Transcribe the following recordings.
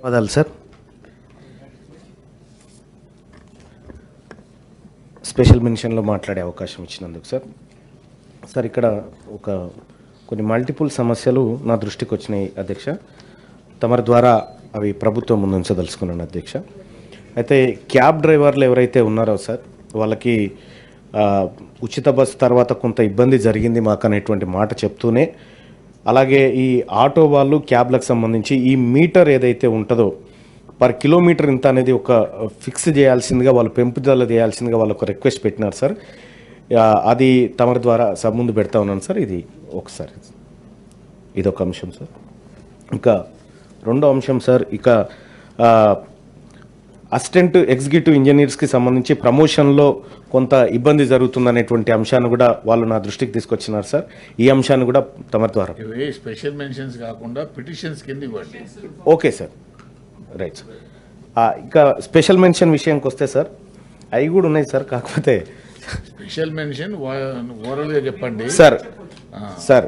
పదాలు sir. Special మెన్షన్లో మాట్లాడే అవకాశం ఇచ్చినందుకు సార్. సార్ ఇక్కడ కొన్ని మల్టిపుల్ సమస్యలు నా దృష్టికి వచ్చినాయి అధ్యక్ష. తమరి ద్వారా అవి ప్రభుత్వం ముందు ఉంచదలుచుకున్నాను అధ్యక్ష. అయితే క్యాబ్ డ్రైవర్లు ఎవరైతే ఉన్నారో సార్ వాళ్ళకి ఉచిత బస్సు తర్వాత కొంత ఇబ్బంది జరిగింది మాకు అనేటువంటి మాట చెప్తూనే, అలాగే ఈ ఆటో వాళ్ళు క్యాబ్లకు సంబంధించి ఈ మీటర్ ఏదైతే ఉంటుందో పర్ కిలోమీటర్ ఇంత అనేది ఒక ఫిక్స్ చేయాల్సిందిగా వాళ్ళు పెంపుదల చేయాల్సిందిగా వాళ్ళు ఒక రిక్వెస్ట్ పెట్టినారు సార్. అది తమరి ద్వారా సబ్ ముందు పెడతా ఉన్నాను సార్. ఒకసారి ఇదొక అంశం సార్. ఇంకా రెండో అంశం సార్, ఇక అసిస్టెంట్ ఎగ్జిక్యూటివ్ ఇంజనీర్స్కి సంబంధించి ప్రమోషన్లో కొంత ఇబ్బంది జరుగుతుందనేటువంటి అంశాన్ని కూడా వాళ్ళు నా దృష్టికి తీసుకొచ్చినారు సార్. ఈ అంశాన్ని కూడా తమరి ద్వారా స్పెషల్ మెన్షన్స్ కాకుండా పిటిషన్స్ కింద ఇవ్వండి. Okay sir, right sir. ఇంకా స్పెషల్ మెన్షన్ విషయానికి వస్తే సార్ అవి కూడా ఉన్నాయి సార్. కాకపోతే స్పెషల్ మెన్షన్ ఓవరాల్గా చెప్పండి సార్. సార్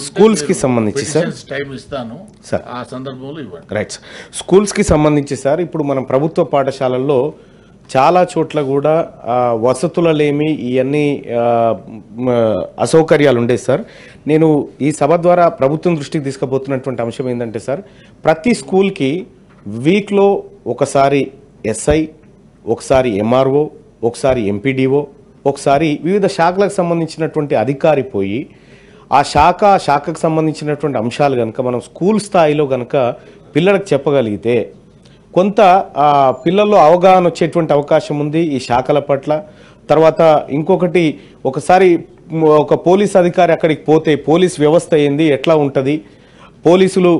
స్కూల్స్కి సంబంధించి సార్ టైం ఇస్తాను సార్, ఆ సందర్భంలో ఇవ్వండి. Right sir. స్కూల్స్కి సంబంధించి సార్ ఇప్పుడు మనం ప్రభుత్వ పాఠశాలల్లో చాలా చోట్ల కూడా వసతులలేమి ఇవన్నీ అసౌకర్యాలు ఉండేది సార్. నేను ఈ సభ ద్వారా ప్రభుత్వం దృష్టికి తీసుకుపోతున్నటువంటి అంశం ఏంటంటే సార్, ప్రతి స్కూల్కి వీక్లో ఒకసారి ఎస్ఐ, ఒకసారి ఎంఆర్ఓ, ఒకసారి ఎంపీడీఓ, ఒకసారి వివిధ శాఖలకు సంబంధించినటువంటి అధికారి పోయి ఆ శాఖకు సంబంధించినటువంటి అంశాలు కనుక మనం స్కూల్ స్థాయిలో కనుక పిల్లలకు చెప్పగలిగితే కొంత పిల్లల్లో అవగాహన వచ్చేటువంటి అవకాశం ఉంది ఈ శాఖల పట్ల. తర్వాత ఇంకొకటి, ఒకసారి ఒక పోలీస్ అధికారి అక్కడికి పోతే పోలీస్ వ్యవస్థ ఏంది, ఎట్లా ఉంటుంది, పోలీసులు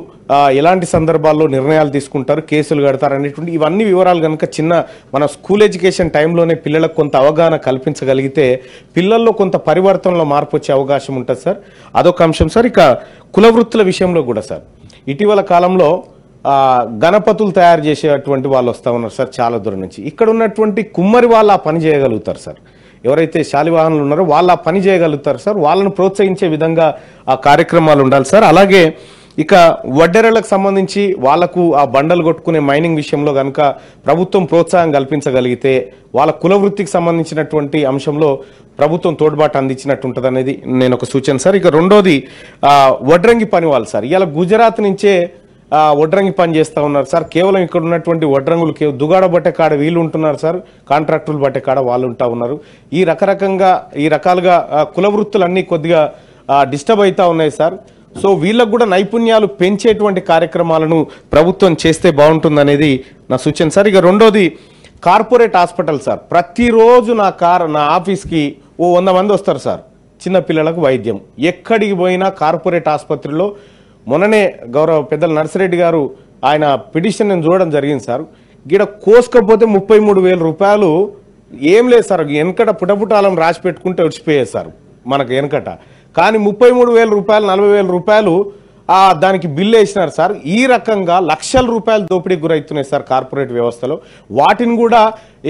ఎలాంటి సందర్భాల్లో నిర్ణయాలు తీసుకుంటారు, కేసులు కడతారు అనేటువంటి ఇవన్నీ వివరాలు కనుక మన స్కూల్ ఎడ్యుకేషన్ టైంలోనే పిల్లలకు కొంత అవగాహన కల్పించగలిగితే పిల్లల్లో కొంత పరివర్తనలో మార్పు వచ్చే అవకాశం ఉంటుంది సార్. అదొక అంశం సార్. ఇక కుల వృత్తుల విషయంలో కూడా సార్ ఇటీవల కాలంలో గణపతులు తయారు చేసేటువంటి వాళ్ళు వస్తూ ఉన్నారు సార్ చాలా దూరం నుంచి. ఇక్కడ ఉన్నటువంటి కుమ్మరి వాళ్ళు ఆ పని చేయగలుగుతారు సార్. ఎవరైతే శాలివాహనులు ఉన్నారో వాళ్ళు ఆ పని చేయగలుగుతారు సార్. వాళ్ళను ప్రోత్సహించే విధంగా ఆ కార్యక్రమాలు ఉండాలి సార్. అలాగే ఇక వడ్డెరలకు సంబంధించి వాళ్లకు ఆ బండలు కొట్టుకునే మైనింగ్ విషయంలో కనుక ప్రభుత్వం ప్రోత్సాహం కల్పించగలిగితే వాళ్ళ కుల వృత్తికి సంబంధించినటువంటి అంశంలో ప్రభుత్వం తోడ్పాటు అందించినట్టు ఉంటుంది అనేది నేను ఒక సూచన సార్. ఇక రెండోది వడ్రంగి పని వాళ్ళు సార్ ఇవాళ గుజరాత్ నుంచే వడ్రంగి పని చేస్తూ ఉన్నారు సార్. కేవలం ఇక్కడ ఉన్నటువంటి వడ్రంగులు దుగాడ బట్టే కాడ వీళ్ళు ఉంటున్నారు సార్, కాంట్రాక్టులు బట్టే కాడ వాళ్ళు ఉంటా ఉన్నారు. ఈ రకాలుగా కుల వృత్తులన్నీ కొద్దిగా డిస్టర్బ్ అవుతా ఉన్నాయి సార్. సో వీళ్ళకు కూడా నైపుణ్యాలు పెంచేటువంటి కార్యక్రమాలను ప్రభుత్వం చేస్తే బాగుంటుందనేది నా సూచన సార్. ఇక రెండోది కార్పొరేట్ హాస్పిటల్ సార్. ప్రతిరోజు నా ఆఫీస్కి 100 మంది వస్తారు సార్ చిన్నపిల్లలకు వైద్యం. ఎక్కడికి పోయినా కార్పొరేట్ ఆసుపత్రిలో మొన్ననే గౌరవ పెద్దల నర్సిరెడ్డి గారు ఆయన పిటిషన్ నేను చూడడం జరిగింది సార్. గిడ కోసుకపోతే 33,000 రూపాయలు ఏం లేదు సార్. వెనకట పుటపుటాలం రాసి పెట్టుకుంటే వచ్చిపోయేది సార్ మనకు వెనకట. కానీ 33,000 రూపాయలు 40,000 రూపాయలు దానికి బిల్లు వేసినారు సార్. ఈ రకంగా లక్షల రూపాయలు దోపిడీకి గురవుతున్నాయి సార్ కార్పొరేట్ వ్యవస్థలో. వాటిని కూడా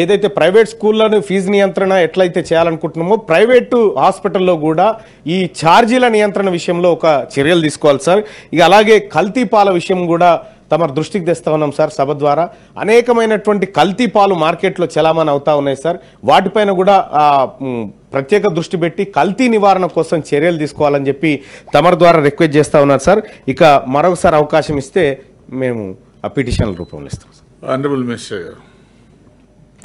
ఏదైతే ప్రైవేట్ స్కూళ్ళను ఫీజు నియంత్రణ ఎట్లయితే చేయాలనుకుంటున్నామో ప్రైవేటు హాస్పిటల్లో కూడా ఈ ఛార్జీల నియంత్రణ విషయంలో ఒక చర్యలు తీసుకోవాలి సార్. ఇక అలాగే కల్తీ పాల విషయం కూడా తమ దృష్టికి తెస్తా ఉన్నాం సార్ సభ ద్వారా. అనేకమైనటువంటి కల్తీ పాలు మార్కెట్లో చలామణి అవుతా ఉన్నాయి సార్. వాటిపైన కూడా ప్రత్యేక దృష్టి పెట్టి కల్తీ నివారణ కోసం చర్యలు తీసుకోవాలని చెప్పి తమరి ద్వారా రిక్వెస్ట్ చేస్తా ఉన్నారు సార్. ఇక మరొకసారి అవకాశం ఇస్తే మేము ఆ పిటిషన్ల రూపంలో ఇస్తాం సార్. ఆనరబుల్ మినిస్టర్ గారు.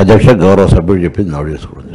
అధ్యక్ష గౌరవ సభ్యుడు చెప్పింది నోట్ చేసుకోండి.